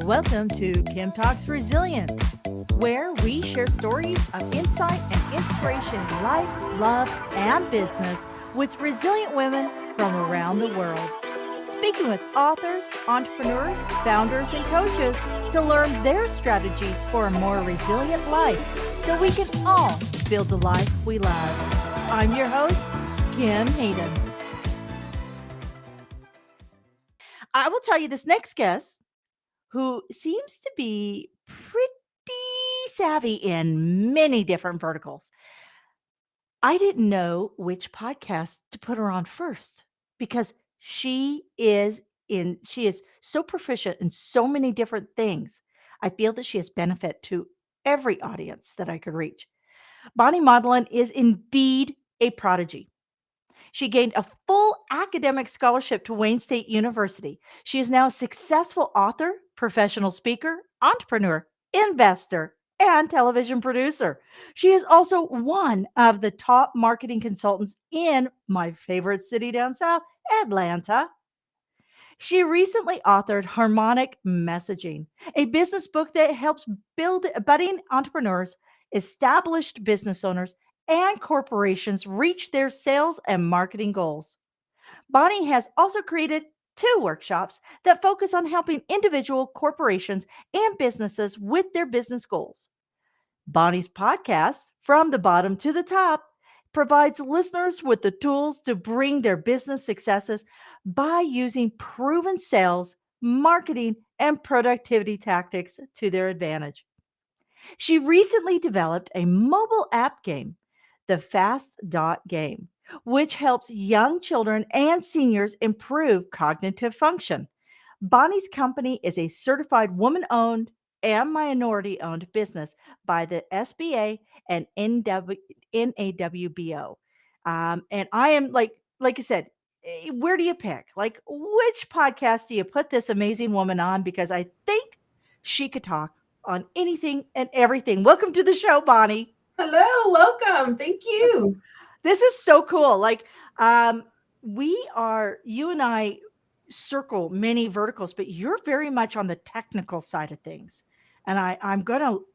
Welcome to Kim Talks Resilience, where we share stories of insight and inspiration in life, love, and business with resilient women from around the world. Speaking with authors, entrepreneurs, founders, and coaches to learn their strategies for a more resilient life so we can all build the life we love. I'm your host, Kim Hayden. I will tell you this next guest, who seems to be pretty savvy in many different verticals. I didn't know which podcast to put her on first because she is so proficient in so many different things. I feel that she has benefit to every audience that I could reach. Bonnie Mauldin is indeed a prodigy. She gained a full academic scholarship to Wayne State University. She is now a successful author, professional speaker, entrepreneur, investor, and television producer. She is also one of the top marketing consultants in my favorite city down south, Atlanta. She recently authored Harmonic Messaging, a business book that helps build budding entrepreneurs, established business owners, and corporations reach their sales and marketing goals. Bonnie has also created 2 workshops that focus on helping individual corporations and businesses with their business goals. Bonnie's podcast, From the Bottom to the Top, provides listeners with the tools to bring their business successes by using proven sales, marketing, and productivity tactics to their advantage. She recently developed a mobile app game, the Fast Dot Game, which helps young children and seniors improve cognitive function. Bonnie's company is a certified woman owned and minority owned business by the SBA and NAWBO. And I am like I said, where do you pick? Like, which podcast do you put this amazing woman on? Because I think she could talk on anything and everything. Welcome to the show, Bonnie. Hello, welcome. Thank you. This is so cool. You and I circle many verticals, but you're very much on the technical side of things. And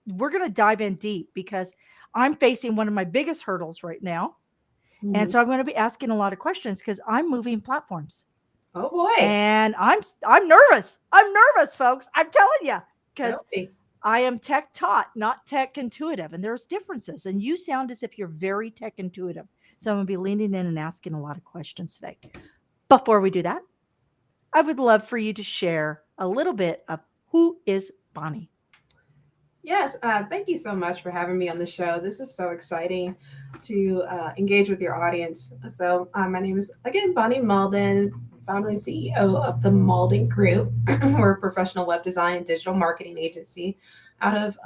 we're gonna dive in deep because I'm facing one of my biggest hurdles right now. And Mhm. so I'm going to be asking a lot of questions because I'm moving platforms. Oh boy. And I'm nervous. I'm nervous, folks. I'm telling you, because Okay. I am tech taught, not tech intuitive, and there's differences. And you sound as if you're very tech intuitive. So I'm going to be leaning in and asking a lot of questions today. Before we do that, I would love for you to share a little bit of who is Bonnie. Yes, thank you so much for having me on the show. This is so exciting to engage with your audience. So, my name is, again, Bonnie Mauldin, founder and CEO of the Mauldin Group. We're a professional web design and digital marketing agency out of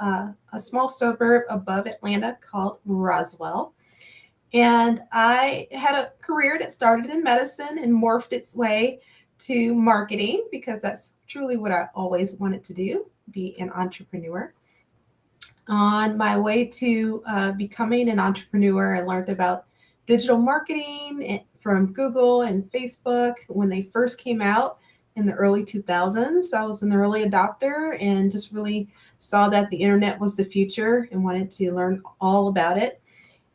a small suburb above Atlanta called Roswell. And I had a career that started in medicine and morphed its way to marketing because that's truly what I always wanted to do, be an entrepreneur. On my way to becoming an entrepreneur, I learned about digital marketing from Google and Facebook when they first came out in the early 2000s. I was an early adopter and just really saw that the internet was the future and wanted to learn all about it.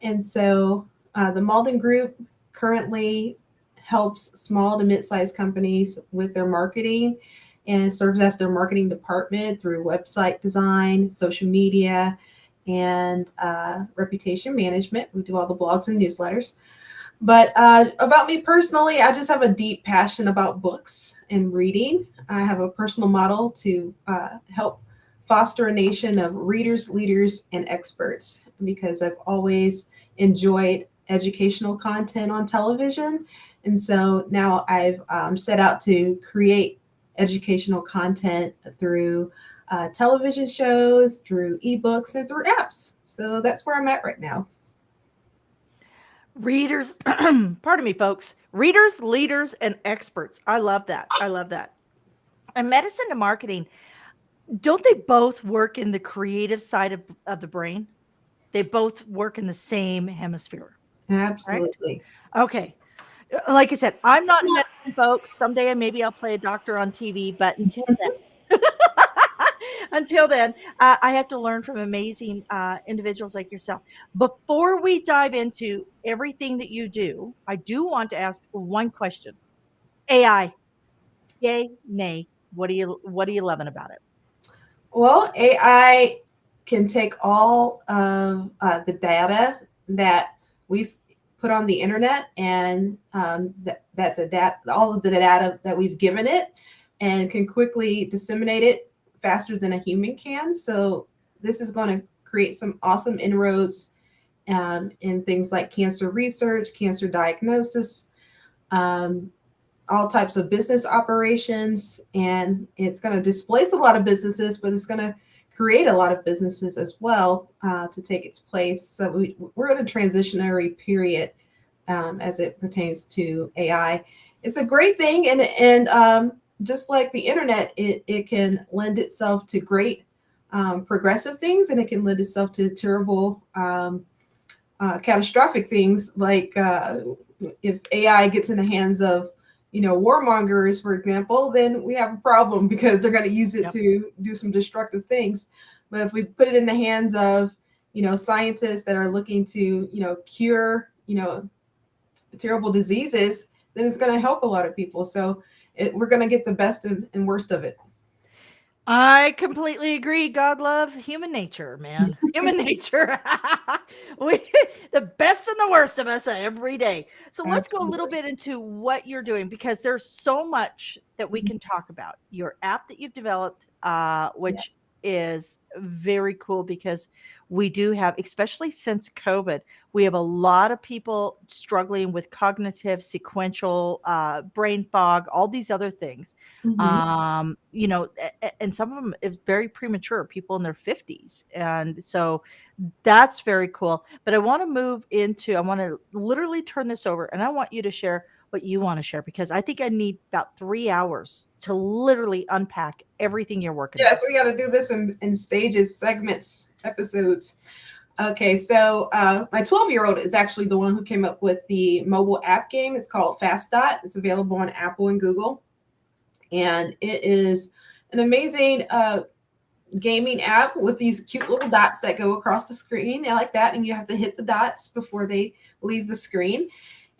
And so the Mauldin Group currently helps small to mid-sized companies with their marketing and serves as their marketing department through website design, social media, and reputation management. We do all the blogs and newsletters. But about me personally, I just have a deep passion about books and reading. I have a personal model to help foster a nation of readers, leaders, and experts because I've always enjoyed educational content on television. And so now I've set out to create educational content through television shows, through ebooks, and through apps. So that's where I'm at right now. Readers, pardon me, folks. Readers, leaders, and experts. I love that. I love that. And medicine and marketing, don't they both work in the creative side of the brain? They both work in the same hemisphere, correct? Absolutely. Okay. Like I said, I'm not in medicine, folks. Someday maybe I'll play a doctor on TV, but until then, Until then, I have to learn from amazing individuals like yourself. Before we dive into everything that you do, I do want to ask one question. AI, yay, nay? What are you loving about it? Well, AI can take all of the data that we've put on the internet and that the data, all of the data that we've given it, and can quickly disseminate it faster than a human can. So this is going to create some awesome inroads in things like cancer research, cancer diagnosis, um, all types of business operations, and it's going to displace a lot of businesses, but it's going to create a lot of businesses as well to take its place. So we're in a transitionary period as it pertains to AI. It's a great thing, and just like the internet, it can lend itself to great progressive things, and it can lend itself to terrible catastrophic things like if AI gets in the hands of warmongers, for example, then we have a problem because they're going to use it to do some destructive things. But if we put it in the hands of scientists that are looking to cure terrible diseases, then it's going to help a lot of people. So we're going to get the best and worst of it. I completely agree. God love human nature, man. Human nature. we, the best and the worst of us every day. So let's go a little Absolutely. bit into what you're doing because there's so much that we can talk about. Your app that you've developed, Yeah. which is very cool because we do have, especially since COVID, we have a lot of people struggling with cognitive, sequential, brain fog, all these other things. Mhm. And some of them is very premature, people in their 50s. And so that's very cool. But I want to literally turn this over and I want you to share what you want to share because I think I need about 3 hours to literally unpack everything you're working on. Yes, we got to do this in stages, segments, episodes. Okay, so my 12-year-old is actually the one who came up with the mobile app game. It's called Fast Dot. It's available on Apple and Google. And it is an amazing gaming app with these cute little dots that go across the screen. I like that. And you have to hit the dots before they leave the screen.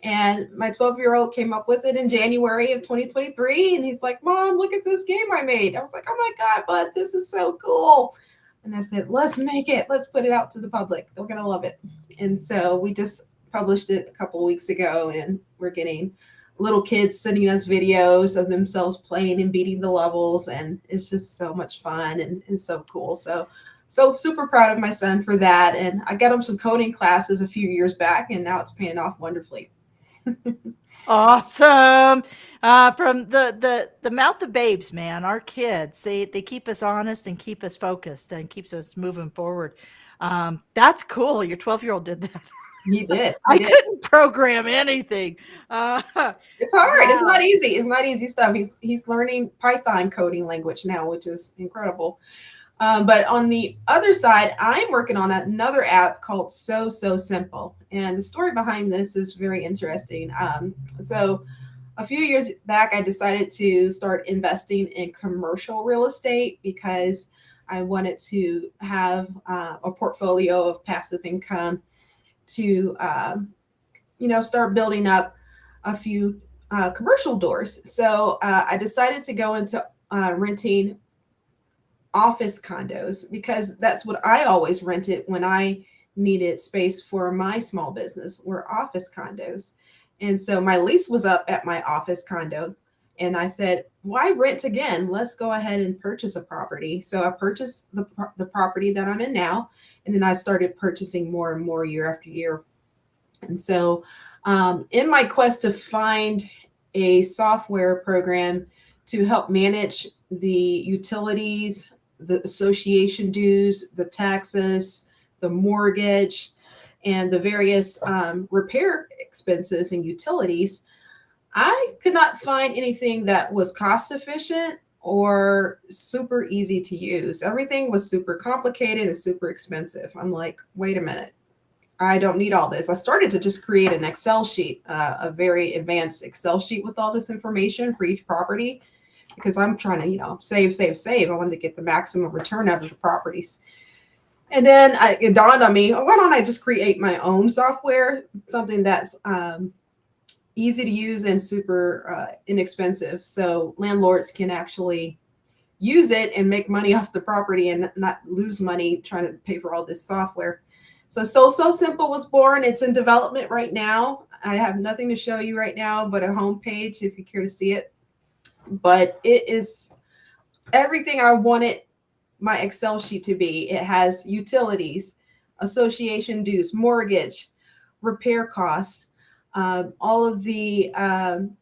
And my 12-year-old came up with it in January of 2023. And he's like, Mom, look at this game I made. I was like, oh my God, bud, this is so cool. And I said, let's make it. Let's put it out to the public. They're going to love it. And so we just published it a couple of weeks ago, and we're getting little kids sending us videos of themselves playing and beating the levels. And it's just so much fun and so cool. So super proud of my son for that. And I got him some coding classes a few years back, and now it's paying off wonderfully. Awesome. From the mouth of babes, man, our kids, they keep us honest and keep us focused and keeps us moving forward. That's cool. Your 12-year-old did that. He did. I He did. couldn't program anything. It's hard. It's Wow. not easy. It's not easy stuff. He's learning Python coding language now, which is incredible. But on the other side, I'm working on another app called So Simple. And the story behind this is very interesting. So a few years back, I decided to start investing in commercial real estate because I wanted to have a portfolio of passive income to, start building up a few commercial doors. So I decided to go into renting office condos because that's what I always rented when I needed space for my small business were office condos. And so my lease was up at my office condo. And I said, why rent again? Let's go ahead and purchase a property. So I purchased the property that I'm in now. And then I started purchasing more and more year after year. And so in my quest to find a software program to help manage the utilities, the association dues, the taxes, the mortgage, and the various repair expenses and utilities, I could not find anything that was cost efficient or super easy to use. Everything was super complicated and super expensive. I'm like, wait a minute. I don't need all this. I started to just create an Excel sheet, a very advanced Excel sheet with all this information for each property. because I'm trying to, save. I wanted to get the maximum return out of the properties. And then it dawned on me, why don't I just create my own software, something that's easy to use and super inexpensive, so landlords can actually use it and make money off the property and not lose money trying to pay for all this software. So Simple was born. It's in development right now. I have nothing to show you right now but a homepage if you care to see it. But it is everything I wanted my Excel sheet to be. It has utilities, association dues, mortgage, repair costs, all of the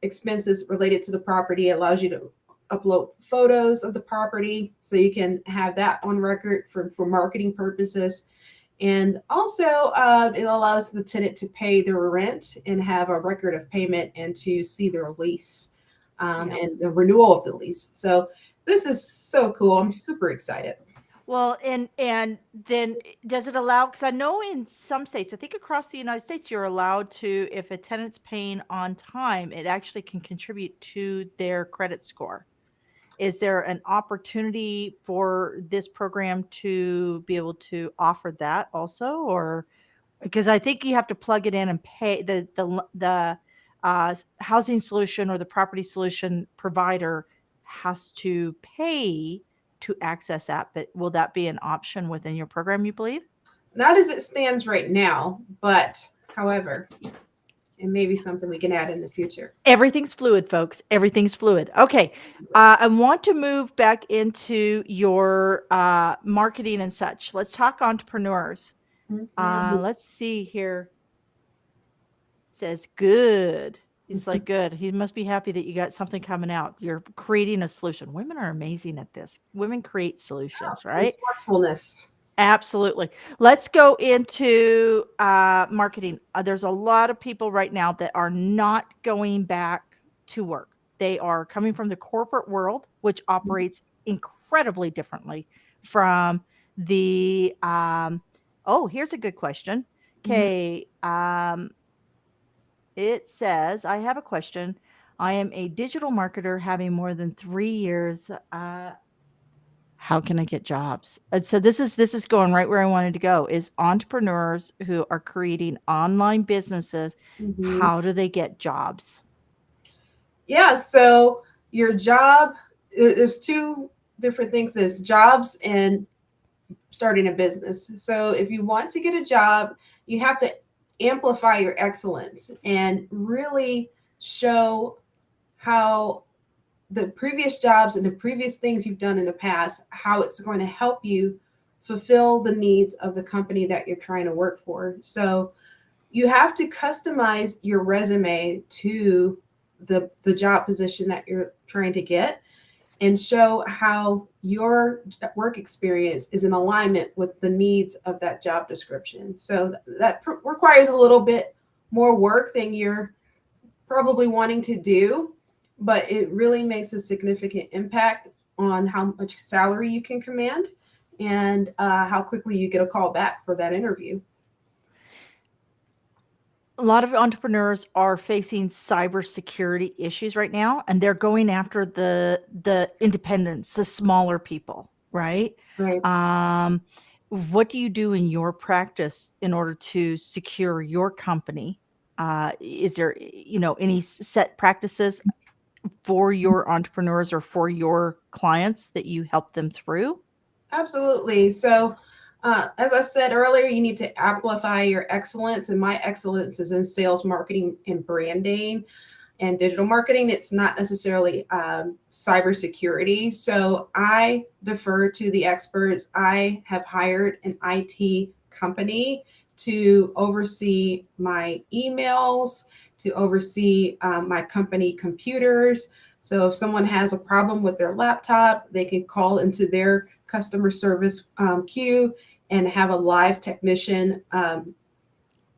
expenses related to the property. It allows you to upload photos of the property so you can have that on record for marketing purposes. And also it allows the tenant to pay their rent and have a record of payment and to see their lease and the renewal of the lease. So this is so cool. I'm super excited. Well, and then does it allow, because I know in some states, I think across the United States, you're allowed to, if a tenant's paying on time, it actually can contribute to their credit score. Is there an opportunity for this program to be able to offer that also? Or because I think you have to plug it in and pay the housing solution or the property solution provider has to pay to access that. But will that be an option within your program, you believe? Not as it stands right now, but however, it may be something we can add in the future. Everything's fluid, folks. Everything's fluid. Okay. I want to move back into your marketing and such. Let's talk entrepreneurs. Let's see here. It says good. He's like, good. He must be happy that you got something coming out. You're creating a solution. Women are amazing at this. Women create solutions, right? Resourcefulness. Absolutely. Let's go into marketing. There's a lot of people right now that are not going back to work. They are coming from the corporate world, which operates incredibly differently from the here's a good question. Okay. It says, I have a question. I am a digital marketer having more than 3 years. How can I get jobs? And so this is going right where I wanted to go, is entrepreneurs who are creating online businesses. How do they get jobs? Yeah. So your job, there's two different things. There's jobs and starting a business. So if you want to get a job, you have to amplify your excellence and really show how the previous jobs and the previous things you've done in the past, how it's going to help you fulfill the needs of the company that you're trying to work for. So you have to customize your resume to the job position that you're trying to get and show how your work experience is in alignment with the needs of that job description. So that requires a little bit more work than you're probably wanting to do, but it really makes a significant impact on how much salary you can command and how quickly you get a call back for that interview. A lot of entrepreneurs are facing cybersecurity issues right now, and they're going after the independents, the smaller people, right? Right. What do you do in your practice in order to secure your company? Is there, any set practices for your entrepreneurs or for your clients that you help them through? Absolutely. So, as I said earlier, you need to amplify your excellence. And my excellence is in sales, marketing, and branding and digital marketing. It's not necessarily cybersecurity. So I defer to the experts. I have hired an IT company to oversee my emails, to oversee my company computers. So if someone has a problem with their laptop, they can call into their customer service queue and have a live technician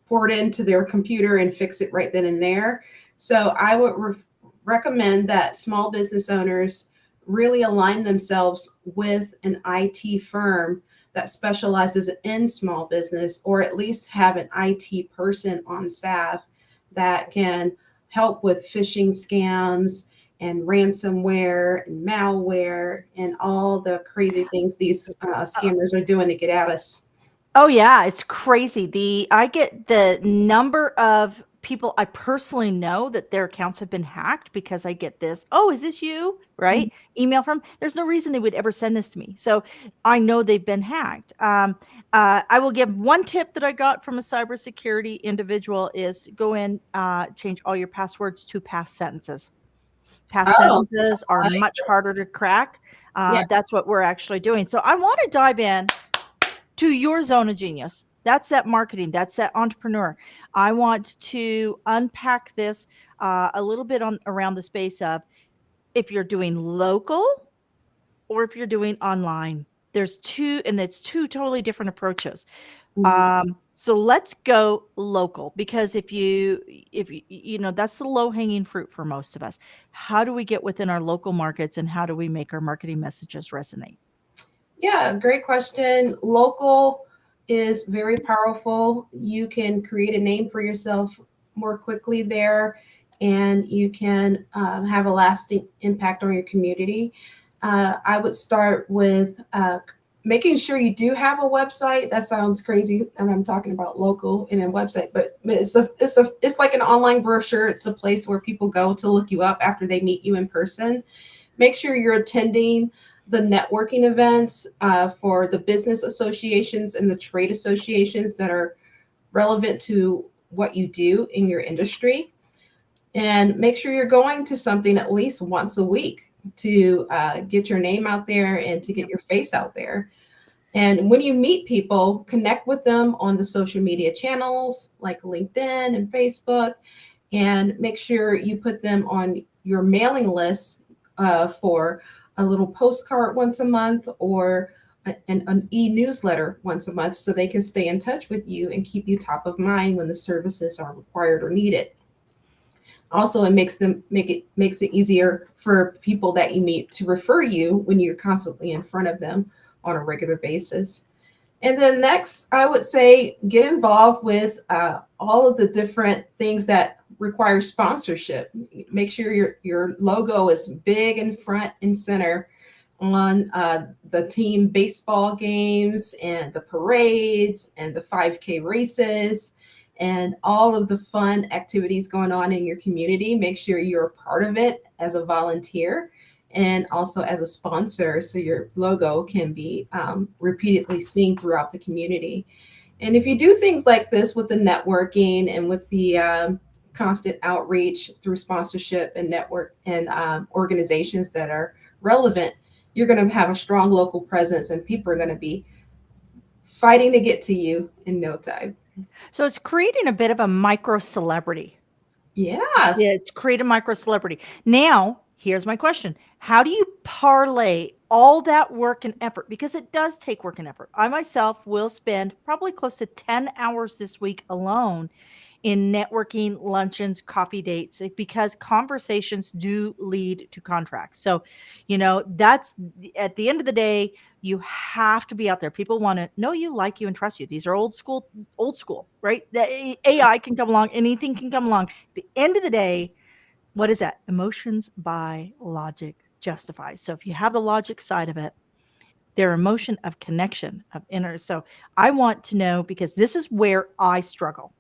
port into their computer and fix it right then and there. So I would recommend that small business owners really align themselves with an IT firm that specializes in small business, or at least have an IT person on staff that can help with phishing scams and ransomware and malware and all the crazy things these scammers are doing to get at us. Oh yeah, it's crazy. I get the number of people I personally know that their accounts have been hacked because I get this, "Oh, is this you?" Mhm. Right? Email from there's no reason they would ever send this to me. So I know they've been hacked. I will give one tip that I got from a cybersecurity individual is go in, change all your passwords to past sentences. Past Oh, sentences are right. much harder to crack. Yeah. That's what we're actually doing. So I want to dive in to your zone of genius. That's that marketing. That's that entrepreneur. I want to unpack this a little bit on around the space of if you're doing local or if you're doing online. There's two, and it's two totally different approaches. Mhm. So let's go local because if you know that's the low hanging fruit for most of us. How do we get within our local markets and how do we make our marketing messages resonate? Yeah, great question. Local is very powerful. You can create a name for yourself more quickly there, and you can have a lasting impact on your community. I would start with making sure you do have a website. That sounds crazy, and I'm talking about local and a website, but it's like an online brochure. It's a place where people go to look you up after they meet you in person. Make sure you're attending the networking events for the business associations and the trade associations that are relevant to what you do in your industry. And make sure you're going to something at least once a week to get your name out there and to get Yep. your face out there. And when you meet people, connect with them on the social media channels like LinkedIn and Facebook, and make sure you put them on your mailing list for a little postcard once a month or an e-newsletter once a month so they can stay in touch with you and keep you top of mind when the services are required or needed. Also, it makes it easier for people that you meet to refer you when you're constantly in front of them on a regular basis. And then next, I would say get involved with all of the different things that require sponsorship. Make sure your logo is big in front and center on the team baseball games and the parades and the 5K races and all of the fun activities going on in your community. Make sure you're a part of it as a volunteer and also as a sponsor so your logo can be repeatedly seen throughout the community. And if you do things like this with the networking and with the constant outreach through sponsorship and network and organizations that are relevant, you're going to have a strong local presence and people are going to be fighting to get to you in no time. So it's creating a bit of a micro celebrity. Yeah. Yeah, it's create a micro celebrity. Now, here's my question. How do you parlay all that work and effort? Because it does take work and effort. I myself will spend probably close to 10 hours this week alone in networking, luncheons, coffee dates, because conversations do lead to contracts. So, that's at the end of the day, you have to be out there. People want to know you, like you, and trust you. These are old school, right? The AI can come along, anything can come along. The end of the day, what is that? Emotions by logic justifies. So if you have the logic side of it, their emotion of connection of inner. So I want to know because this is where I struggle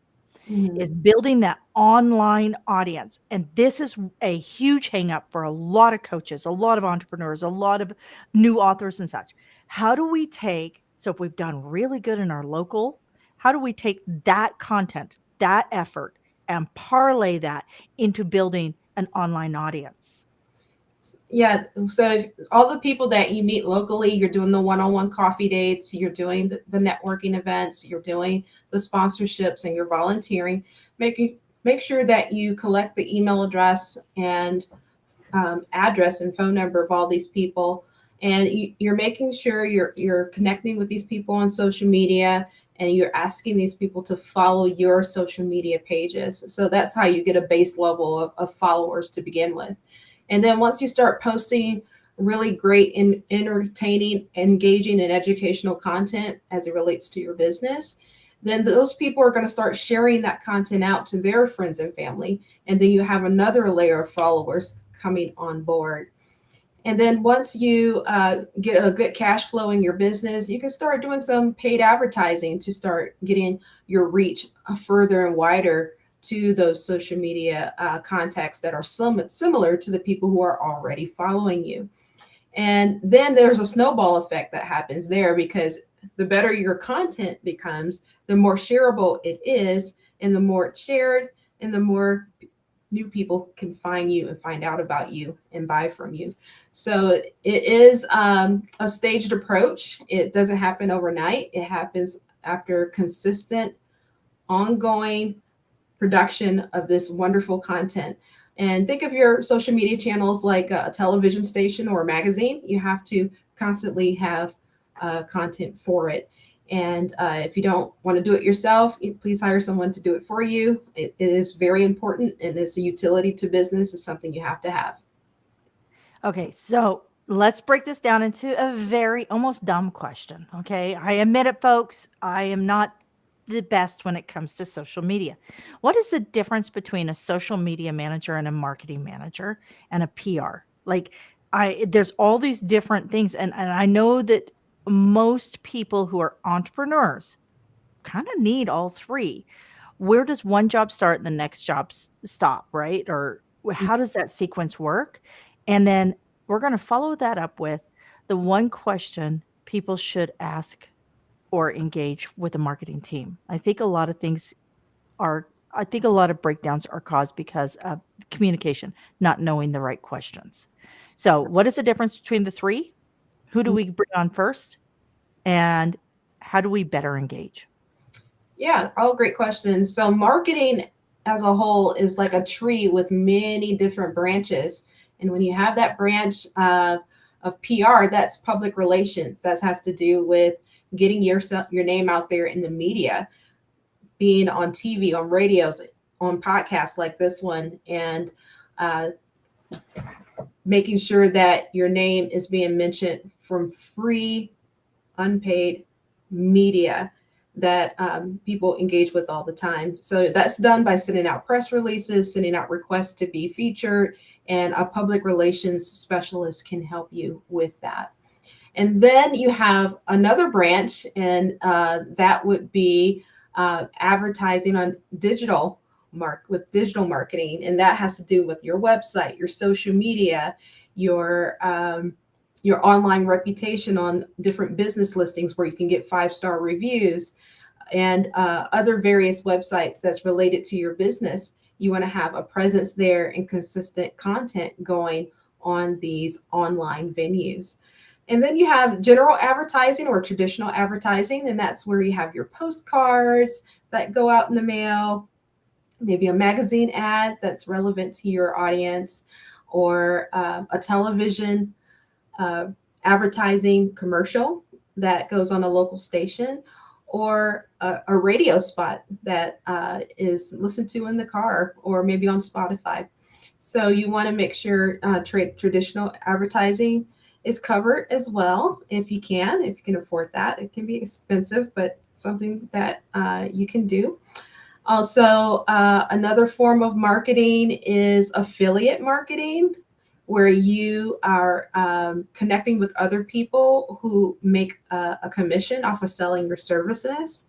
is Mhm. building that online audience. And this is a huge hang up for a lot of coaches, a lot of entrepreneurs, a lot of new authors and such. How do we take, so if we've done really good in our local, how do we take that content, that effort, and parlay that into building an online audience? Yeah. So if all the people that you meet locally, you're doing the one-on-one coffee dates, you're doing the networking events, you're doing the sponsorships, and you're volunteering. Make sure that you collect the email address and address and phone number of all these people, and you're making sure you're connecting with these people on social media, and you're asking these people to follow your social media pages. So that's how you get a base level of followers to begin with. And then once you start posting really great and entertaining, engaging, and educational content as it relates to your business, then those people are going to start sharing that content out to their friends and family. And then you have another layer of followers coming on board. And then once you get a good cash flow in your business, you can start doing some paid advertising to start getting your reach further and wider to those social media contacts that are similar to the people who are already following you. And then there's a snowball effect that happens there, because the better your content becomes, the more shareable it is, and the more it's shared, and the more new people can find you and find out about you and buy from you. So it is a staged approach. It doesn't happen overnight. It happens after consistent, ongoing production of this wonderful content. And think of your social media channels like a television station or a magazine. You have to constantly have content for it. And if you don't want to do it yourself, please hire someone to do it for you. It is very important, and it's a utility to business. It's something you have to have. Okay, so let's break this down into a very almost dumb question. Okay, I admit it, folks. I am not the best when it comes to social media. What is the difference between a social media manager and a marketing manager and a PR? Like, there's all these different things, and I know that most people who are entrepreneurs kind of need all three. Where does one job start and the next job stop, right? Or how does that sequence work? And then we're going to follow that up with the one question people should ask or engage with the marketing team. I think a lot of breakdowns are caused because of communication, not knowing the right questions. So, what is the difference between the three? Who do we bring on first? And how do we better engage? Yeah, all great questions. So, marketing as a whole is like a tree with many different branches. And when you have that branch of PR, that's public relations. That has to do with getting your name out there in the media, being on TV, on radios, on podcasts like this one, and uh, making sure that your name is being mentioned from free, unpaid media that people engage with all the time. So that's done by sending out press releases, sending out requests to be featured, and a public relations specialist can help you with that. And then you have another branch, and that would be advertising on with digital marketing, and that has to do with your website, your social media, your online reputation on different business listings where you can get 5-star reviews, and other various websites that's related to your business. You want to have a presence there and consistent content going on these online venues. And then you have general advertising or traditional advertising, and that's where you have your postcards that go out in the mail, maybe a magazine ad that's relevant to your audience, or a television advertising commercial that goes on a local station, or a radio spot that is listened to in the car or maybe on Spotify. So you want to make sure traditional advertising is covered as well, if you can afford that. It can be expensive, but something that you can do. Also, another form of marketing is affiliate marketing, where you are connecting with other people who make a commission off of selling your services.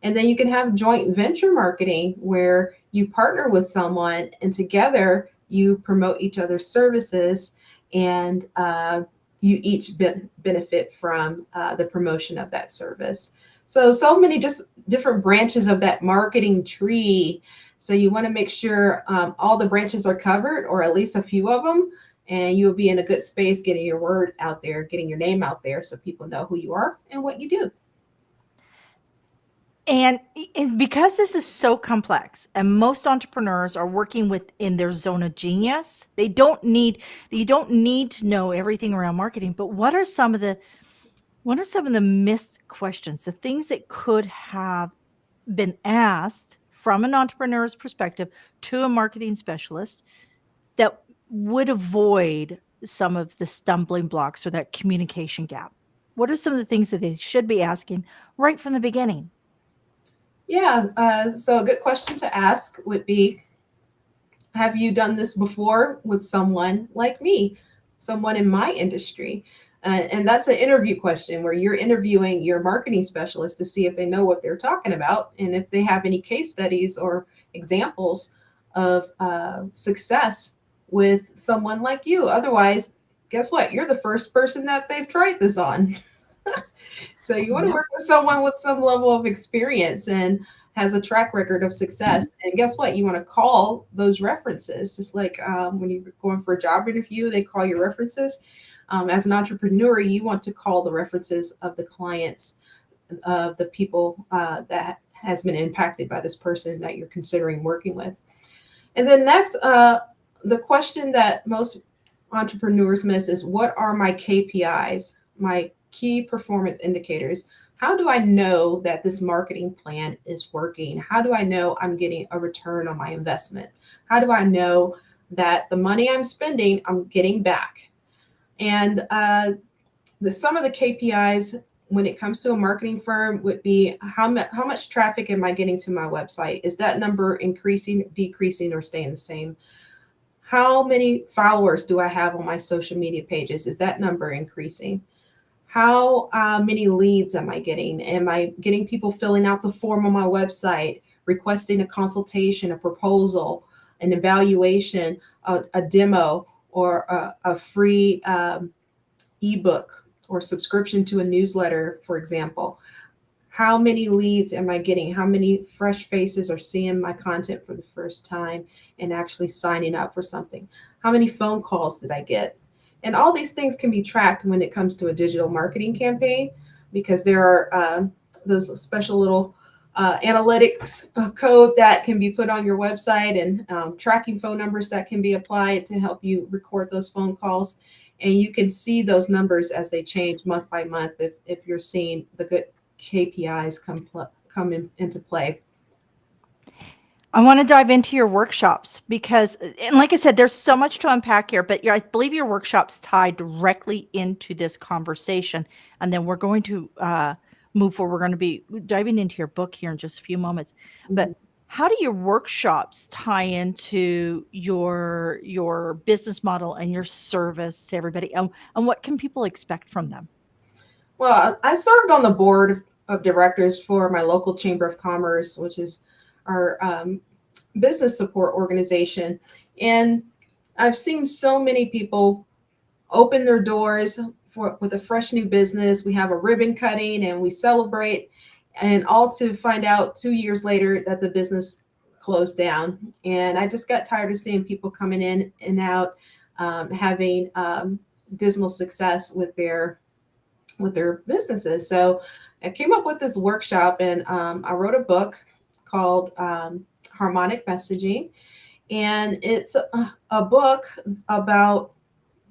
And then you can have joint venture marketing, where you partner with someone and together you promote each other's services, and you each benefit from the promotion of that service. So many just different branches of that marketing tree. So you want to make sure all the branches are covered, or at least a few of them, and you'll be in a good space getting your word out there, getting your name out there, so people know who you are and what you do. And because this is so complex and most entrepreneurs are working within their zone of genius, you don't need to know everything around marketing, but what are some of the missed questions, the things that could have been asked from an entrepreneur's perspective to a marketing specialist that would avoid some of the stumbling blocks or that communication gap? What are some of the things that they should be asking right from the beginning? Yeah, so a good question to ask would be, have you done this before with someone like me, someone in my industry? And that's an interview question where you're interviewing your marketing specialist to see if they know what they're talking about and if they have any case studies or examples of success with someone like you. Otherwise, guess what? You're the first person that they've tried this on. So you want to Yep. work with someone with some level of experience and has a track record of success. And guess what? You want to call those references, just like when you're going for a job interview, they call your references. As an entrepreneur, you want to call the references of the clients, of the people that has been impacted by this person that you're considering working with. And then that's the question that most entrepreneurs miss is, what are my KPIs, my key performance indicators? How do I know that this marketing plan is working? How do I know I'm getting a return on my investment? How do I know that the money I'm spending, I'm getting back? And some of the KPIs when it comes to a marketing firm would be how much traffic am I getting to my website? Is that number increasing, decreasing, or staying the same? How many followers do I have on my social media pages? Is that number increasing? How many leads am I getting? Am I getting people filling out the form on my website, requesting a consultation, a proposal, an evaluation, a demo, or a free ebook or subscription to a newsletter, for example? How many leads am I getting? How many fresh faces are seeing my content for the first time and actually signing up for something? How many phone calls did I get? And all these things can be tracked when it comes to a digital marketing campaign, because there are those special little analytics code that can be put on your website, and tracking phone numbers that can be applied to help you record those phone calls. And you can see those numbers as they change month by month if you're seeing the good KPIs come into play. I want to dive into your workshops because, and like I said, there's so much to unpack here, but I believe your workshops tie directly into this conversation. And then we're going to move forward. We're going to be diving into your book here in just a few moments. Mhm. But how do your workshops tie into your business model and your service to everybody? And what can people expect from them? Well, I served on the board of directors for my local chamber of commerce, which is our business support organization. And I've seen so many people open their doors with a fresh new business. We have a ribbon cutting and we celebrate, and all to find out 2 years later that the business closed down. And I just got tired of seeing people coming in and out, having dismal success with their businesses. So I came up with this workshop, and I wrote a book called Harmonic Messaging. And it's a book about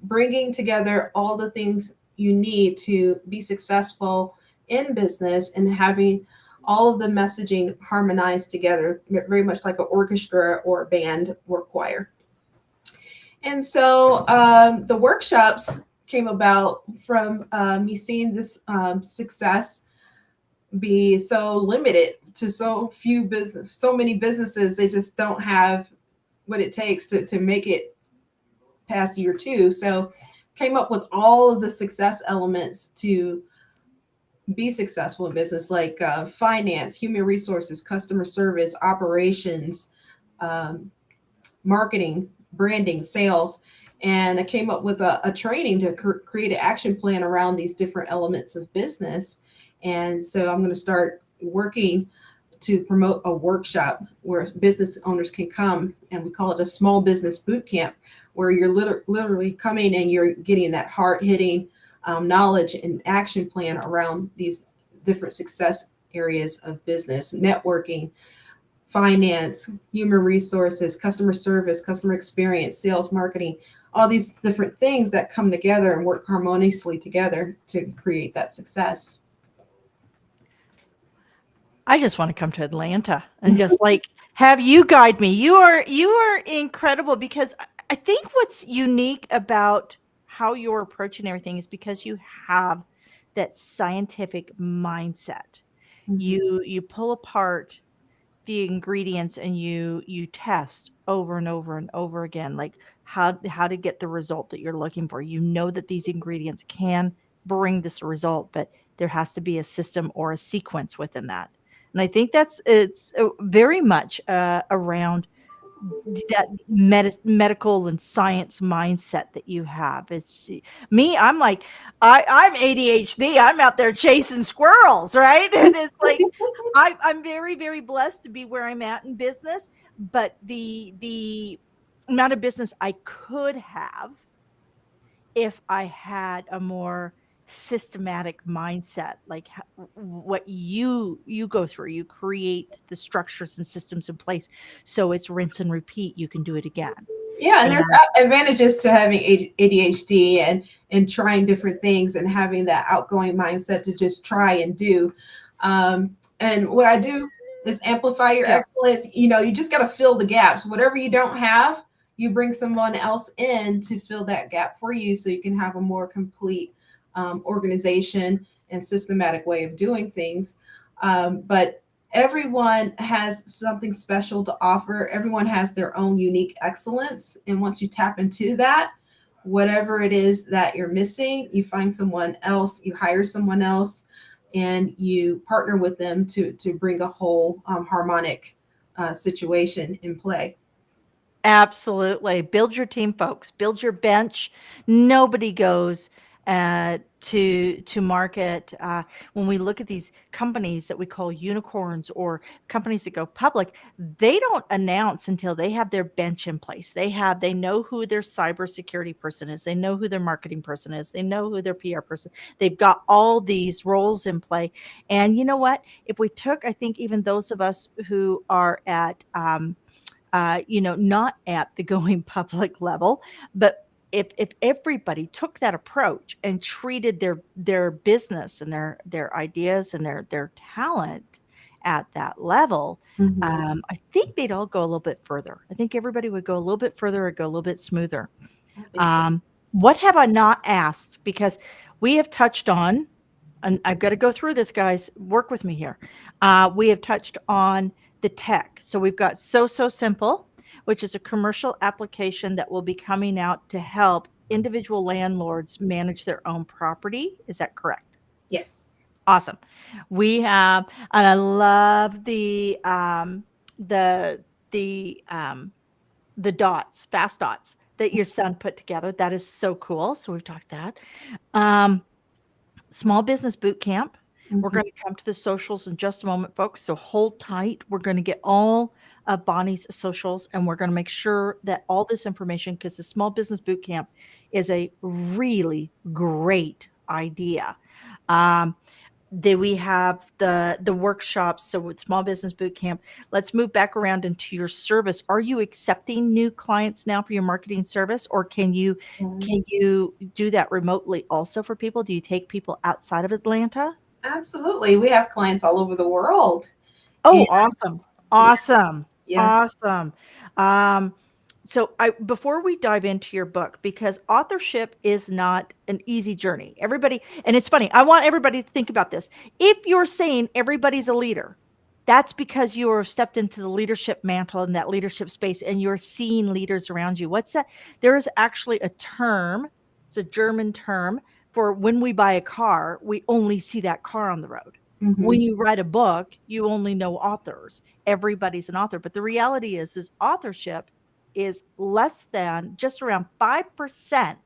bringing together all the things you need to be successful in business and having all of the messaging harmonized together, very much like an orchestra or a band or choir. And so the workshops came about from me seeing this success be so limited to so many businesses. They just don't have what it takes to make it past year two. So came up with all of the success elements to be successful in business, like finance, human resources, customer service, operations, um, marketing, branding, sales. And I came up with a training to create an action plan around these different elements of business. And so I'm going to start working to promote a workshop where business owners can come, and we call it a small business boot camp, where you're literally coming and you're getting that hard hitting knowledge and action plan around these different success areas of business: networking, finance, human resources, customer service, customer experience, sales, marketing, all these different things that come together and work harmoniously together to create that success. I just want to come to Atlanta and just like have you guide me. You are incredible because I think what's unique about how you're approaching everything is because you have that scientific mindset. Mhm. You pull apart the ingredients and you test over and over and over again, like how to get the result that you're looking for. You know that these ingredients can bring this result, but there has to be a system or a sequence within that. And I think it's very much around that medical and science mindset that you have. It's me. I'm like, I'm ADHD. I'm out there chasing squirrels, right? And it's like, I'm very, very blessed to be where I'm at in business. But the amount of business I could have if I had a more systematic mindset, like what you go through, you create the structures and systems in place, so it's rinse and repeat. You can do it again. Yeah, and And there's advantages to having ADHD and trying different things and having that outgoing mindset to just try and do. And what I do is amplify your yeah, excellence. You know, you just got to fill the gaps. Whatever you don't have, you bring someone else in to fill that gap for you, so you can have a more complete organization and systematic way of doing things. But everyone has something special to offer. Everyone has their own unique excellence. And once you tap into that, whatever it is that you're missing, you find someone else, you hire someone else, and you partner with them to bring a whole harmonic situation in play. absolutely. Build your team, folks. Build your bench. Nobody goes to market. When we look at these companies that we call unicorns or companies that go public, they don't announce until they have their bench in place. They know who their cybersecurity person is. They know who their marketing person is. They know who their PR person. They've got all these roles in play. And you know what? If we took, I think even those of us who are at not at the going public level, but if everybody took that approach and treated their business and their ideas and their talent at that level, Mhm. I think they'd all go a little bit further. I think everybody would go a little bit further or go a little bit smoother. I think so. Um, what have I not asked? Because we have touched on, and I've got to go through this, guys. Work with me here. We have touched on the tech. So we've got So Simple, which is a commercial application that will be coming out to help individual landlords manage their own property. Is that correct? Yes. Awesome. We have, and I love the the um, the dots, fast dots that your son put together. That is so cool. So we've talked that. Um, Small business boot camp. We're Mhm. going to come to the socials in just a moment, folks. So hold tight. We're going to get all of Bonnie's socials and we're going to make sure that all this information, because the small business boot camp is a really great idea. Um, then we have the workshops. So with small business boot camp, let's move back around into your service. Are you accepting new clients now for your marketing service, or Mhm. can you do that remotely also for people? Do you take people outside of Atlanta? Absolutely. We have clients all over the world. And Oh, awesome. yeah, Awesome. yes. Awesome. Um, so I before we dive into your book, because authorship is not an easy journey. Everybody, and it's funny, I want everybody to think about this. If you're saying everybody's a leader, that's because you have stepped into the leadership mantle in that leadership space and you're seeing leaders around you. What's that? There is actually a term, it's a German term for when we buy a car, we only see that car on the road. Mhm. When you write a book, you only know authors. Everybody's an author, but the reality is authorship is less than just around 5%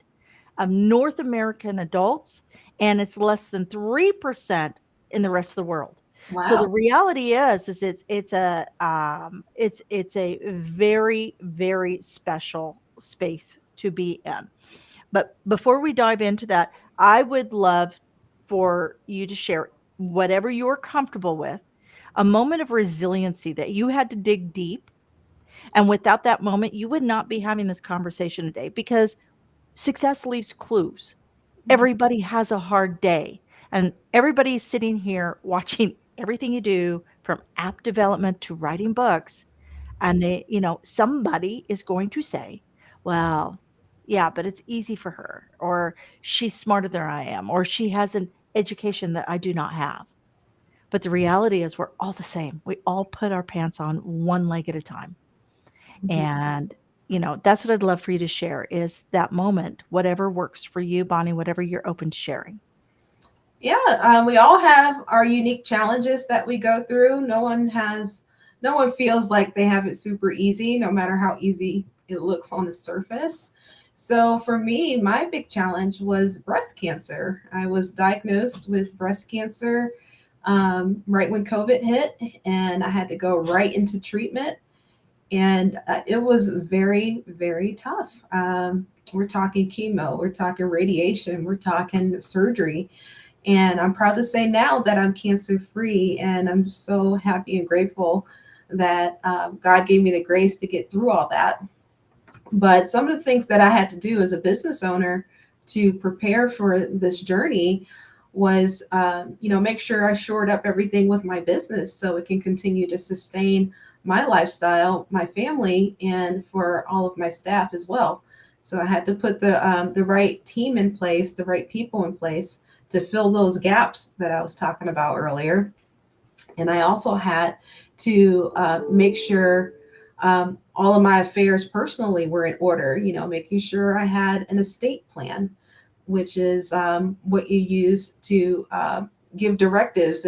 of North American adults, and it's less than 3% in the rest of the world. So the Wow. reality is it's a very, very special space to be in. But before we dive into that, I would love for you to share whatever you're comfortable with, a moment of resiliency that you had to dig deep. And without that moment, you would not be having this conversation today because success leaves clues. Mhm. Everybody has a hard day, and everybody's sitting here watching everything you do from app development to writing books, and somebody is going to say, well, yeah, but it's easy for her, or she's smarter than I am, or she has an education that I do not have. But the reality is we're all the same. We all put our pants on one leg at a time. Mhm. And, that's what I'd love for you to share is that moment, whatever works for you, Bonnie, whatever you're open to sharing. Yeah, we all have our unique challenges that we go through. No one feels like they have it super easy, no matter how easy it looks on the surface. So for me, my big challenge was breast cancer. I was diagnosed with breast cancer right when COVID hit, and I had to go right into treatment. And it was very, very tough. We're talking chemo, we're talking radiation, we're talking surgery. And I'm proud to say now that I'm cancer free. And I'm so happy and grateful that God gave me the grace to get through all that. But some of the things that I had to do as a business owner to prepare for this journey was, make sure I shored up everything with my business so it can continue to sustain my lifestyle, my family, and for all of my staff as well. So I had to put the right team in place, the right people in place to fill those gaps that I was talking about earlier. And I also had to make sure all of my affairs personally were in order, making sure I had an estate plan, which is what you use to give directives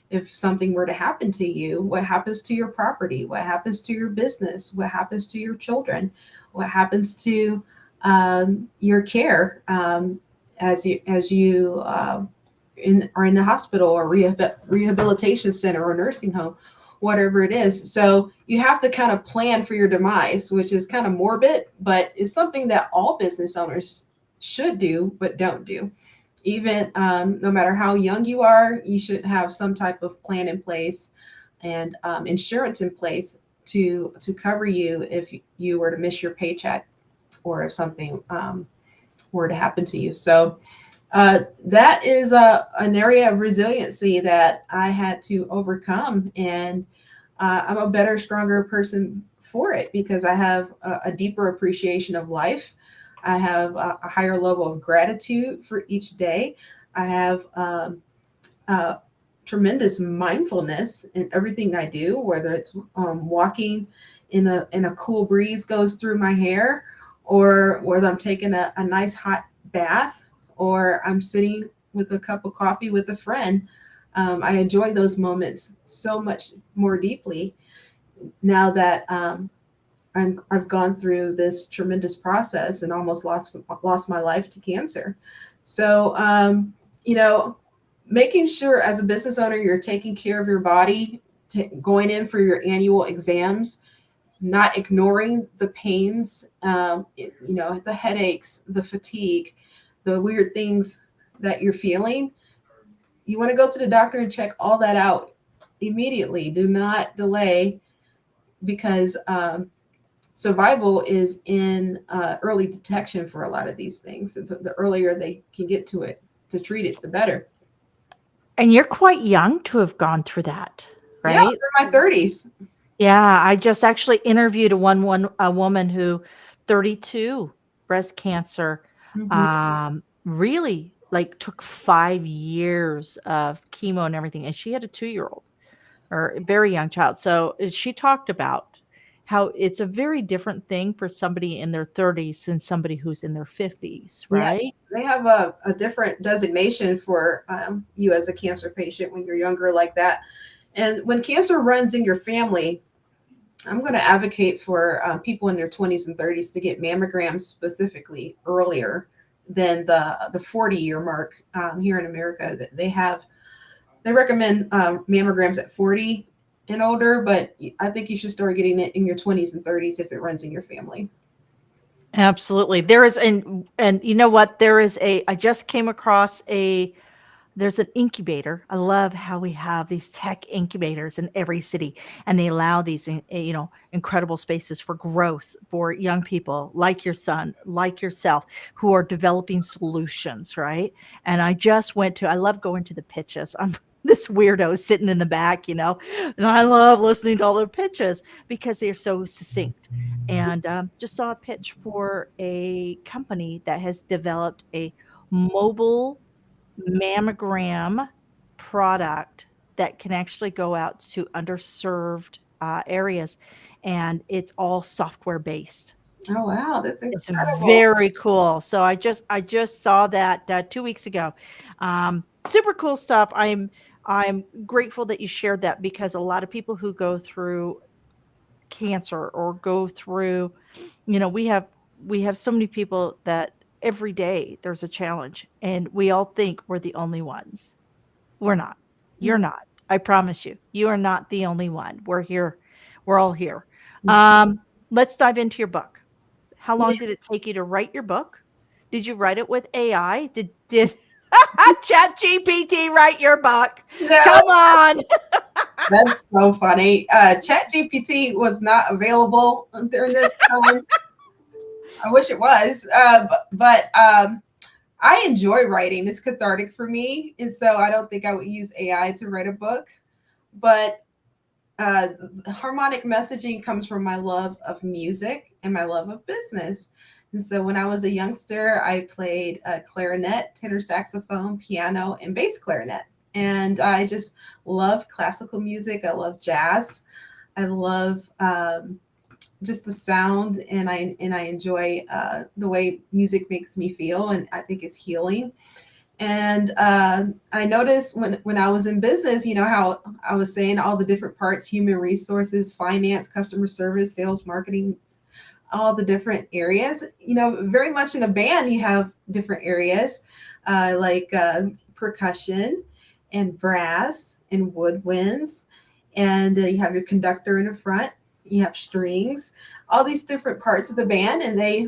if something were to happen to you, what happens to your property, what happens to your business, what happens to your children, what happens to your care as you are in the hospital or rehabilitation center or nursing home, whatever it is. So you have to kind of plan for your demise, which is kind of morbid, but it's something that all business owners should do, but don't do. Even no matter how young you are, you should have some type of plan in place and insurance in place to cover you if you were to miss your paycheck or if something were to happen to you. So that is an area of resiliency that I had to overcome. And I'm a better, stronger person for it because I have a deeper appreciation of life. I have a higher level of gratitude for each day. I have uh, tremendous mindfulness in everything I do, whether it's walking in a cool breeze goes through my hair, or whether I'm taking a nice hot bath, or I'm sitting with a cup of coffee with a friend. I enjoy those moments so much more deeply now that I've gone through this tremendous process and almost lost my life to cancer. So, making sure as a business owner you're taking care of your body, going in for your annual exams, not ignoring the pains, the headaches, the fatigue, the weird things that you're feeling. You want to go to the doctor and check all that out immediately. Do not delay because survival is in early detection for a lot of these things. And the earlier they can get to it to treat it, the better. And you're quite young to have gone through that, Yeah, I was right? in my 30s. Yeah, I just actually interviewed a woman who 32, breast cancer, Hmm. really, like, took 5 years of chemo and everything, and she had a 2-year-old or a very young child. So, she talked about how it's a very different thing for somebody in their 30s than somebody who's in their 50s, Yeah, right? they have a different designation for you as a cancer patient when you're younger like that. And when cancer runs in your family, I'm going to advocate for people in their 20s and 30s to get mammograms specifically earlier than the 40-year mark here in America. They recommend mammograms at 40 and older, but I think you should start getting it in your 20s and 30s if it runs in your family. Absolutely. There is and you know what? I just came across there's an incubator. I love how we have these tech incubators in every city, and they allow these, incredible spaces for growth for young people like your son, like yourself, who are developing solutions, right? And I love going to the pitches. I'm this weirdo sitting in the back, and I love listening to all the pitches because they're so succinct. And just saw a pitch for a company that has developed a mobile mammogram product that can actually go out to underserved areas, and it's all software based. Oh wow, that's It's incredible. very cool. So I just saw that 2 weeks ago. Super cool stuff. I'm grateful that you shared that because a lot of people who go through cancer or go through, we have so many people that every day there's a challenge, and we all think we're the only ones. We're not. You're not. I promise you. You are not the only one. We're here. We're all here. Um, let's dive into your book. How long did it take you to write your book? Did you write it with AI? Did ChatGPT write your book? No, Come on. that's so funny. ChatGPT was not available during this time. I wish it was, but I enjoy writing. It's cathartic for me, and so I don't think I would use AI to write a book. But uh, harmonic messaging comes from my love of music and my love of business. And so when I was a youngster, I played clarinet, tenor saxophone, piano, and bass clarinet. And I just love classical music. I love jazz. I love just the sound, and I enjoy the way music makes me feel, and I think it's healing. And I noticed when I was in business, how I was saying all the different parts: human resources, finance, customer service, sales, marketing, all the different areas. Very much in a band, you have different areas like percussion and brass and woodwinds, and you have your conductor in the front. You have strings, all these different parts of the band, and they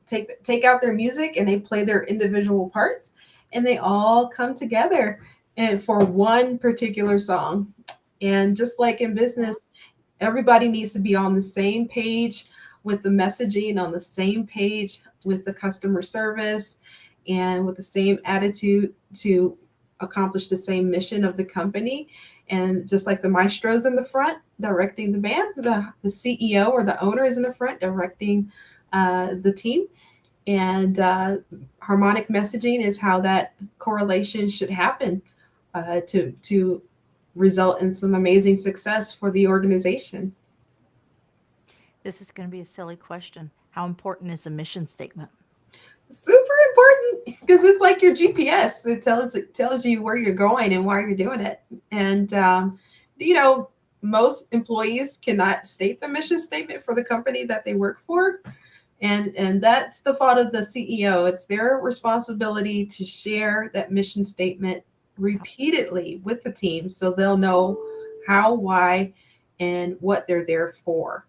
take out their music and they play their individual parts, and they all come together and for one particular song. And just like in business, everybody needs to be on the same page with the messaging, on the same page with the customer service, and with the same attitude to accomplish the same mission of the company. And just like the maestro's in the front directing the band, the CEO or the owner is in the front directing the team. And harmonic messaging is how that correlation should happen to result in some amazing success for the organization. This is going to be a silly question. How important is a mission statement? Super important because it's like your GPS. It tells you where you're going and why you're doing it. And you know, most employees cannot state the mission statement for the company that they work for, and that's the fault of the CEO. It's their responsibility to share that mission statement repeatedly with the team so they'll know how, why, and what they're there for.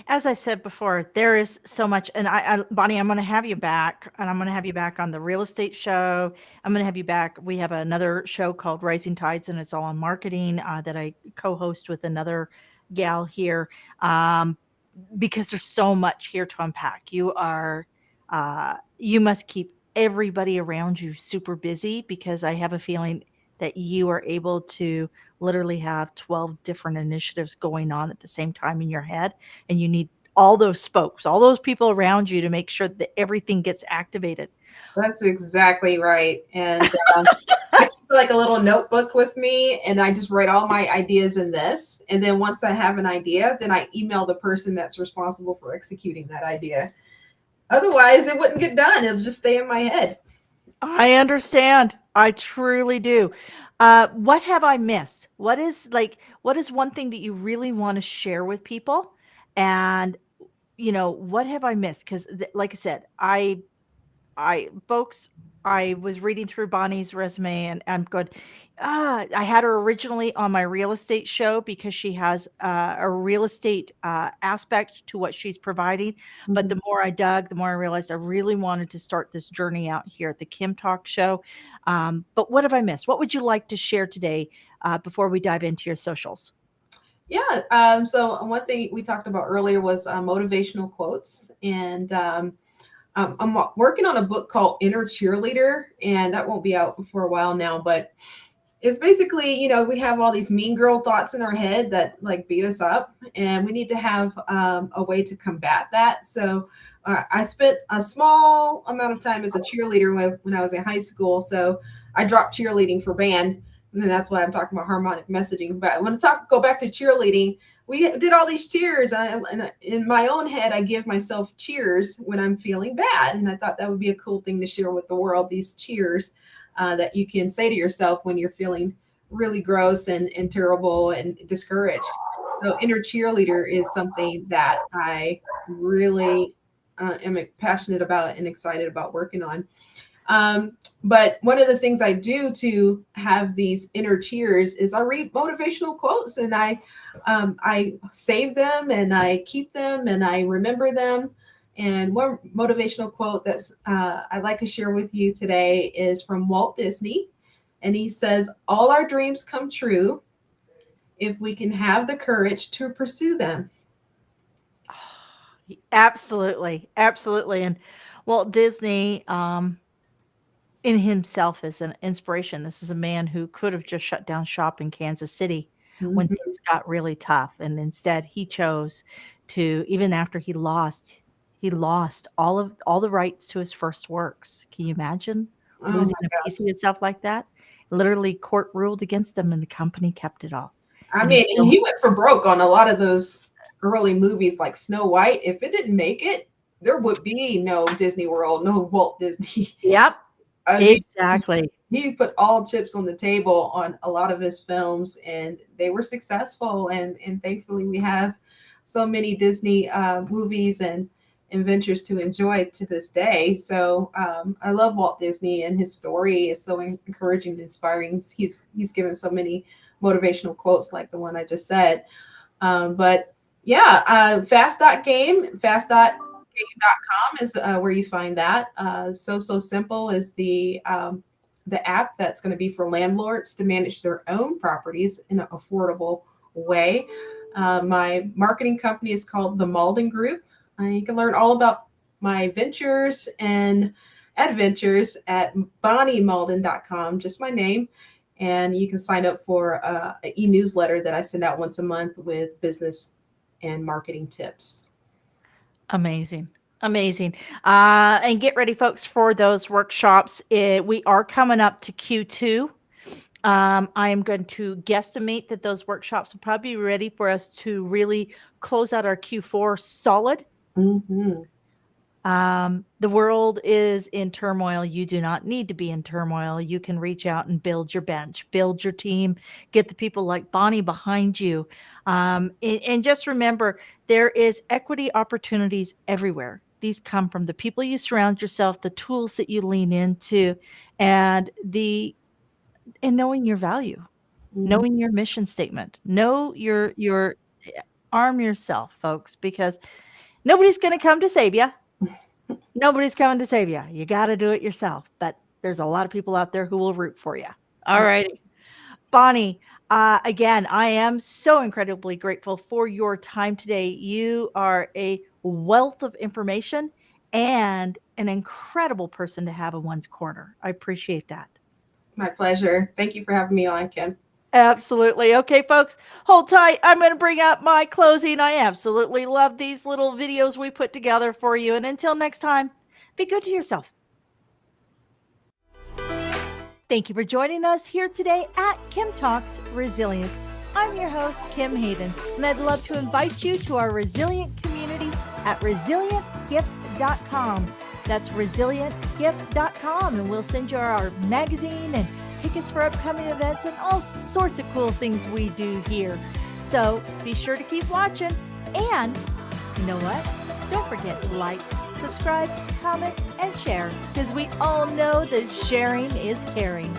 As I said before, there is so much, and Bonnie, I'm going to have you back, and I'm going to have you back on the real estate show. I'm going to have you back. We have another show called Rising Tides, and it's all on marketing that I co-host with another gal here. Because there's so much here to unpack. You must keep everybody around you super busy because I have a feeling that you are able to literally have 12 different initiatives going on at the same time in your head, and you need all those spokes, all those people around you to make sure that everything gets activated. That's exactly right. And I keep like a little notebook with me, and I just write all my ideas in this. And then once I have an idea, then I email the person that's responsible for executing that idea. Otherwise, it wouldn't get done. It'll just stay in my head. I understand. I truly do. What have I missed? What is one thing that you really want to share with people? And what have I missed? Because, like I said, folks, I was reading through Bonnie's resume and I'm good. I had her originally on my real estate show because she has a real estate aspect to what she's providing. But Mhm. the more I dug, the more I realized I really wanted to start this journey out here at the Kim Talk show. But what have I missed? What would you like to share today before we dive into your socials? Yeah. So one thing we talked about earlier was motivational quotes, and I'm working on a book called Inner Cheerleader, and that won't be out for a while now. But it's basically, we have all these mean girl thoughts in our head that like beat us up, and we need to have a way to combat that. So I spent a small amount of time as a cheerleader when I was in high school. So I dropped cheerleading for band, and then that's why I'm talking about harmonic messaging. But when I go back to cheerleading, we did all these cheers, and in my own head, I give myself cheers when I'm feeling bad, and I thought that would be a cool thing to share with the world. These cheers that you can say to yourself when you're feeling really gross and terrible and discouraged. So inner cheerleader is something that I really am passionate about and excited about working on. But one of the things I do to have these inner cheers is I read motivational quotes, and I save them and I keep them and I remember them. And one motivational quote that's I'd like to share with you today is from Walt Disney. And he says, "All our dreams come true if we can have the courage to pursue them." Absolutely. Absolutely. And Walt Disney, in himself is an inspiration. This is a man who could have just shut down shop in Kansas City when Mhm. things got really tough. And instead he chose to, even after he lost all the rights to his first works. Can you imagine Oh losing my a piece gosh. of yourself like that? Literally court ruled against him and the company kept it all. I And he mean, still, he went for broke on a lot of those early movies like Snow White. If it didn't make it, there would be no Disney World, no Walt Disney. yep, I mean, exactly. he put all chips on the table on a lot of his films, and they were successful. And thankfully, we have so many Disney movies and adventures to enjoy to this day. So I love Walt Disney, and his story is so encouraging and inspiring. He's given so many motivational quotes like the one I just said. But yeah, fast.game.com is where you find that. So Simple is the app that's going to be for landlords to manage their own properties in an affordable way. My marketing company is called the Mauldin Group. You can learn all about my ventures and adventures at bonniemauldin.com, just my name. And you can sign up for an e-newsletter that I send out once a month with business and marketing tips. Amazing. Amazing. And get ready, folks, for those workshops. We are coming up to Q2. I am going to guesstimate that those workshops will probably be ready for us to really close out our Q4 solid. Mm-hmm. The world is in turmoil. You do not need to be in turmoil. You can reach out and build your bench, build your team, get the people like Bonnie behind you. And just remember, there is equity opportunities everywhere. These come from the people you surround yourself, the tools that you lean into, and knowing your value, Mm-hmm. knowing your mission statement, know your arm yourself, folks, because nobody's going to come to save you. Nobody's coming to save you. You got to do it yourself. But there's a lot of people out there who will root for you. All righty. Bonnie, again, I am so incredibly grateful for your time today. You are a wealth of information and an incredible person to have in one's corner. I appreciate that. My pleasure. Thank you for having me on, Kim. Absolutely. Okay, folks, hold tight. I'm going to bring up my closing. I absolutely love these little videos we put together for you. And until next time, be good to yourself. Thank you for joining us here today at Kim Talks Resilience. I'm your host, Kim Hayden, and I'd love to invite you to our resilient community at resilientgift.com. That's resilientgift.com, and we'll send you our magazine and tickets for upcoming events and all sorts of cool things we do here. So be sure to keep watching. And you know what? Don't forget to like, subscribe, comment, and share, because we all know that sharing is caring.